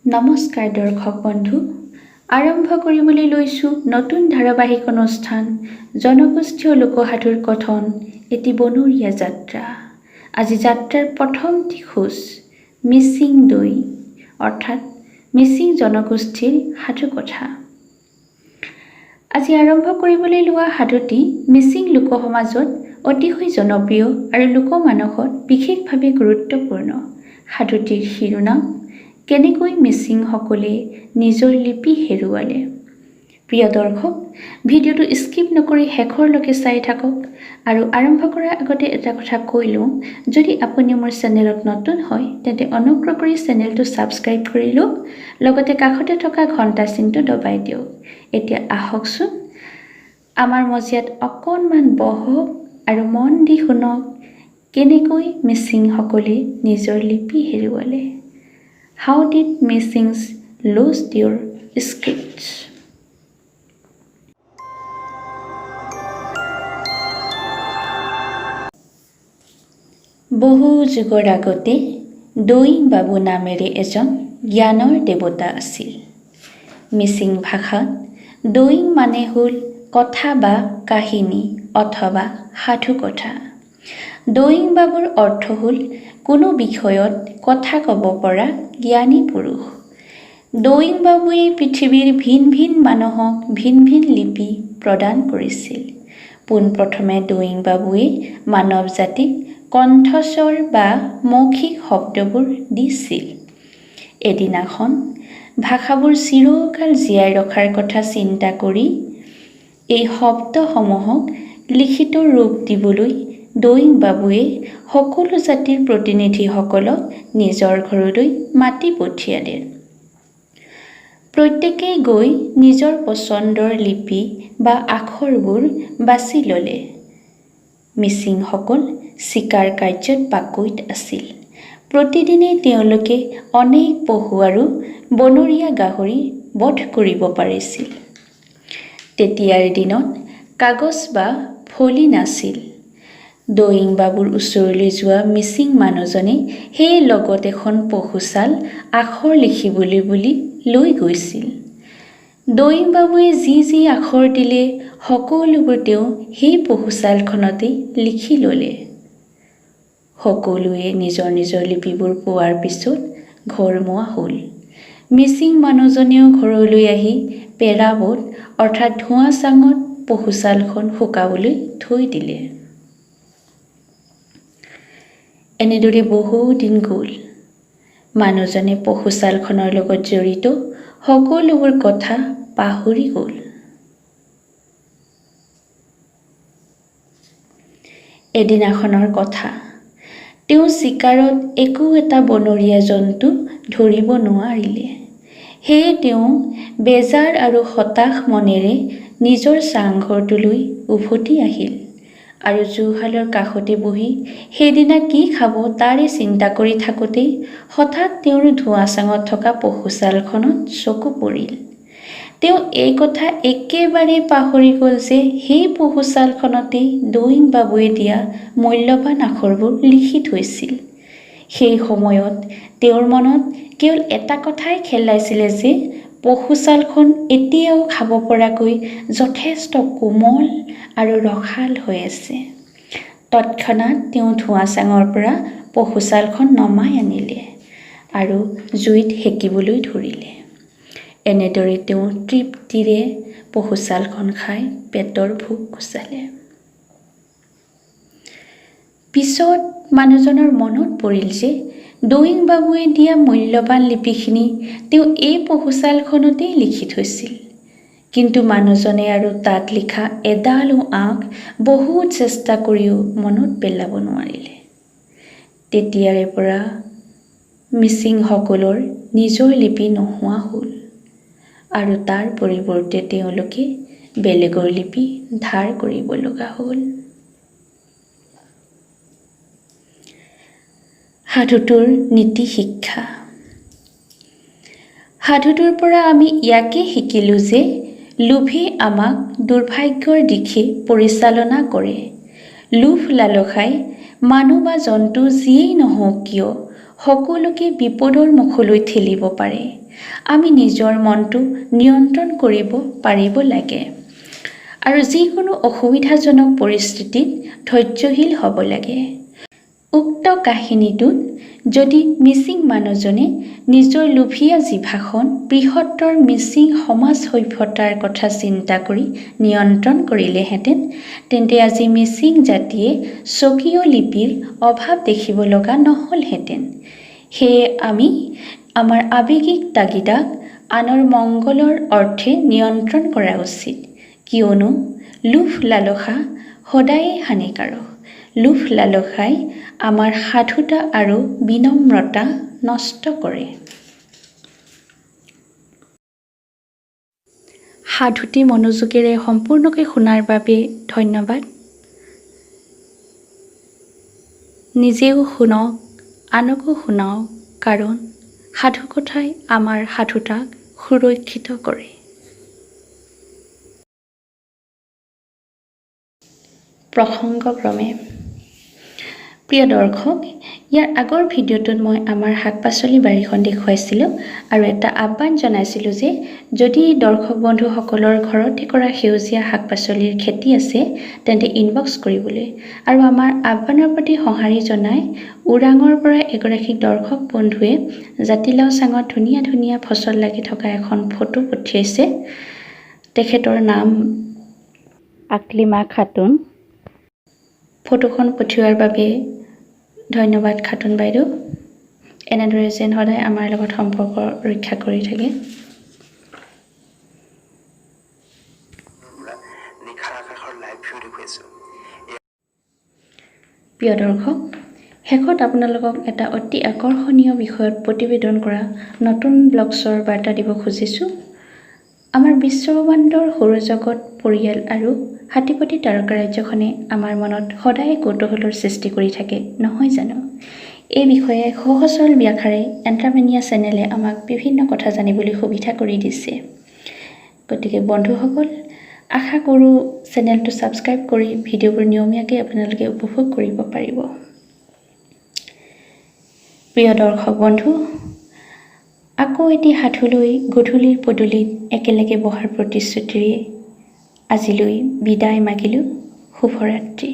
নমস্কাৰ দৰ্শক বন্ধু, আৰম্ভ কৰিবলৈ লৈছোঁ নতুন ধাৰাবাহিক অনুষ্ঠান জনগোষ্ঠীয় লোকসাধুৰ কথন এটি বনৰীয়া যাত্ৰা। আজি যাত্ৰাৰ প্ৰথমটি খোজ মিচিং দৈ অৰ্থাৎ মিচিং জনগোষ্ঠীৰ সাধু কথা। আজি আৰম্ভ কৰিবলৈ লোৱা সাধুটি মিচিং লোকসমাজত অতিশয় জনপ্ৰিয় আৰু লোকমানসত বিশেষভাৱে গুৰুত্বপূৰ্ণ। সাধুটিৰ শিৰোনাম কেনেকৈ মিচিংসকলে নিজৰ লিপি হেৰুৱালে। প্ৰিয় দৰ্শক, ভিডিঅ'টো স্কিপ নকৰি শেষৰলৈকে চাই থাকক। আৰু আৰম্ভ কৰাৰ আগতে এটা কথা কৈ লওঁ, যদি আপুনি মোৰ চেনেলত নতুন হয় তেন্তে অনুগ্ৰহ কৰি চেনেলটো ছাবস্ক্ৰাইব কৰি লওক, লগতে কাষতে থকা ঘণ্টা চিনটো দবাই দিয়ক। এতিয়া আহকচোন আমাৰ মজিয়াত অকণমান বহক আৰু মন দি শুনক কেনেকৈ মিচিংসকলে নিজৰ লিপি হেৰুৱালে। How did Misings lose their scripts? বহু যুগৰ আগতে দৈং বাবু নামেৰে এজন জ্ঞানৰ দেৱতা আছিল। মিচিং ভাষাত দৈং মানে হ'ল কথা বা কাহিনী অথবা সাধু কথা। দৈং বাবুৰ অৰ্থ হ'ল কোনো বিষয়ত কথা ক'ব পৰা জ্ঞানী পুৰুষ। দৈং বাবুৱে পৃথিৱীৰ ভিন ভিন মানুহক ভিন ভিন লিপি প্ৰদান কৰিছিল। পোনপ্ৰথমে দৈং বাবুৱে মানৱ জাতিক কণ্ঠস্বৰ বা মৌখিক শব্দবোৰ দিছিল। এদিনাখন ভাষাবোৰ চিৰকাল জীয়াই ৰখাৰ কথা চিন্তা কৰি এই শব্দসমূহক লিখিত ৰূপ দিবলৈ দৈং বাবুৱে সকলো জাতিৰ প্ৰতিনিধিসকলক নিজৰ ঘৰলৈ মাতি পঠিয়ালে। প্ৰত্যেকেই গৈ নিজৰ পচন্দৰ লিপি বা আখৰবোৰ বাছি ল'লে। মিচিংসকল চিকাৰ কাৰ্যত পাকৈত আছিল। প্ৰতিদিনে তেওঁলোকে অনেক পহু আৰু বনৰীয়া গাহৰি বধ কৰিব পাৰিছিল। তেতিয়াৰ দিনত কাগজ বা ফলি নাছিল। দৈং বাবুৰ ওচৰলৈ যোৱা মিচিং মানুহজনে সেই লগত এখন পহুচাল আখৰ লিখিবলৈ বুলি লৈ গৈছিল। দৈং বাবুৱে যি যি আখৰ দিলে সকলোবোৰ তেওঁ সেই পহুচালখনতে লিখি ল'লে। সকলোৱে নিজৰ নিজৰ লিপিবোৰ পোৱাৰ পিছত ঘৰমুৱা হ'ল। মিচিং মানুহজনেও ঘৰলৈ আহি পেৰাবত অৰ্থাৎ ধোঁৱা চাঙত পহুচালখন শুকাবলৈ থৈ দিলে। এনেদৰে বহু দিন গ'ল। মানুহজনে পহুচালখনৰ লগত জড়িত সকলোবোৰ কথা পাহৰি গ'ল। এদিনাখনৰ কথা, তেওঁ চিকাৰত একো এটা বনৰীয়া জন্তু ধৰিব নোৱাৰিলে। সেয়ে তেওঁ বেজাৰ আৰু হতাশ মনেৰে নিজৰ চাংঘৰটোলৈ উভতি আহিল আৰু জুহালৰ কাষতে বহি সেইদিনা কি খাব তাৰে চিন্তা কৰি থাকোঁতেই হঠাৎ তেওঁৰ ধোঁৱা চাঙত থকা পহুচালখনত চকু পৰিল। তেওঁ এই কথা একেবাৰে পাহৰি গ'ল যে সেই পহুচালখনতেই দৈং বাবুৱে দিয়া মূল্যৱান আখৰবোৰ লিখি থৈছিল। সেই সময়ত তেওঁৰ মনত কেৱল এটা কথাই খেলাইছিলে যে পহুচালখন এতিয়াও খাব পৰাকৈ যথেষ্ট কোমল আৰু ৰসাল হৈ আছে। তৎক্ষণাত তেওঁ ধোঁৱা চাঙৰ পৰা পহুচালখন নমাই আনিলে আৰু জুইত সেকিবলৈ ধৰিলে। এনেদৰে তেওঁ তৃপ্তিৰে পহুচালখন খাই পেটৰ ভোক গুচালে। পিছত মানুহজনৰ মনত পৰিল যে দৈং বাবুৱে দিয়া মূল্যৱান লিপিখিনি তেওঁ এই পহুচালখনতেই লিখি থৈছিল। কিন্তু মানুহজনে আৰু তাত লিখা এডালো আখ বহুত চেষ্টা কৰিও মনত পেলাব নোৱাৰিলে। তেতিয়াৰে পৰা মিচিংসকলৰ নিজৰ লিপি নোহোৱা হ'ল আৰু তাৰ পৰিৱৰ্তে তেওঁলোকে বেলেগৰ লিপি ধাৰ কৰিব লগা হ'ল। সাধুটোৰ নীতি শিক্ষা। সাধুটোৰ পৰা আমি ইয়াকে শিকিলোঁ যে লোভে আমাক দুৰ্ভাগ্যৰ দিশে পৰিচালনা কৰে। লোভ লালসাই মানুহ বা জন্তু যিয়েই নহওক কিয় সকলোকে বিপদৰ মুখলৈ ঠেলিব পাৰে। আমি নিজৰ মনটো নিয়ন্ত্ৰণ কৰিব পাৰিব লাগে আৰু যিকোনো অসুবিধাজনক পৰিস্থিতিত ধৈৰ্যশীল হ'ব লাগে। উক্ত কাহিনীটোত যদি মিচিং মানুহজনে নিজৰ লোভীয়া জিভাখন বৃহত্তৰ মিচিং সমাজ সভ্যতাৰ কথা চিন্তা কৰি নিয়ন্ত্ৰণ কৰিলেহেঁতেন, তেন্তে আজি মিচিং জাতিয়ে স্বকীয় লিপিৰ অভাৱ দেখিব লগা নহ'লহেঁতেন। সেয়ে আমি আমাৰ আৱেগিক তাগিদাক আনৰ মংগলৰ অৰ্থে নিয়ন্ত্ৰণ কৰা উচিত, কিয়নো লোভ লালসা সদায়ে হানিকাৰক। লোভ লালসাই আমাৰ সাধুতা আৰু বিনম্ৰতা নষ্ট কৰে। সাধুটি মনোযোগেৰে সম্পূৰ্ণকৈ শুনাৰ বাবে ধন্যবাদ। নিজেও শুনক, আনকো শুনাওক, কাৰণ সাধুকথাই আমাৰ সাধুতাক সুৰক্ষিত কৰে। প্ৰসংগক্ৰমে প্ৰিয় দৰ্শক, ইয়াৰ আগৰ ভিডিঅ'টোত মই আমাৰ শাক পাচলি বাৰীখন দেখুৱাইছিলোঁ আৰু এটা আহ্বান জনাইছিলোঁ যে যদি দৰ্শক বন্ধুসকলৰ ঘৰতে কৰা সেউজীয়া শাক পাচলিৰ খেতি আছে তেন্তে ইনবক্স কৰিবলৈ, আৰু আমাৰ আহ্বানৰ প্ৰতি সঁহাৰি জনাই ওৰাঙৰ পৰা এগৰাকী দৰ্শক বন্ধুৱে জাতিলাও চাঙত ধুনীয়া ধুনীয়া ফচল লাগি থকা এখন ফটো পঠিয়াইছে। তেখেতৰ নাম আকলিমা খাতুন। ফটোখন পঠিওৱাৰ বাবে ধন্যবাদ খাতুন বাইদেউ। এনেদৰে যেন সদায় আমাৰ লগত সম্পৰ্ক ৰক্ষা কৰি থাকে। প্ৰিয় দৰ্শক, শেষত আপোনালোকক এটা অতি আকৰ্ষণীয় বিষয়ত প্ৰতিবেদন কৰা নতুন ব্লগছৰ বাৰ্তা দিব খুজিছোঁ। আমাৰ বিশ্বব্ৰহ্মাণ্ডৰ সৌৰজগত পৰিয়াল আৰু হাতীপতি তাৰকা ৰাজ্যখনে আমাৰ মনত সদায় কৌতূহলৰ সৃষ্টি কৰি থাকে, নহয় জানো? এই বিষয়ে সহজ সৰল ব্যাখ্যাৰে এণ্টাৰমেনিয়া চেনেলে আমাক বিভিন্ন কথা জানিবলৈ সুবিধা কৰি দিছে। গতিকে বন্ধুসকল, আশা কৰোঁ চেনেলটো ছাবস্ক্ৰাইব কৰি ভিডিঅ'বোৰ নিয়মীয়াকৈ আপোনালোকে উপভোগ কৰিব পাৰিব। প্ৰিয় দৰ্শক বন্ধু, আকৌ এটি সাধুলৈ গধূলিৰ পদূলিত একেলগে বহাৰ প্ৰতিশ্ৰুতিৰে আজিলৈ বিদায় মাগিলোঁ। শুভৰাত্ৰি।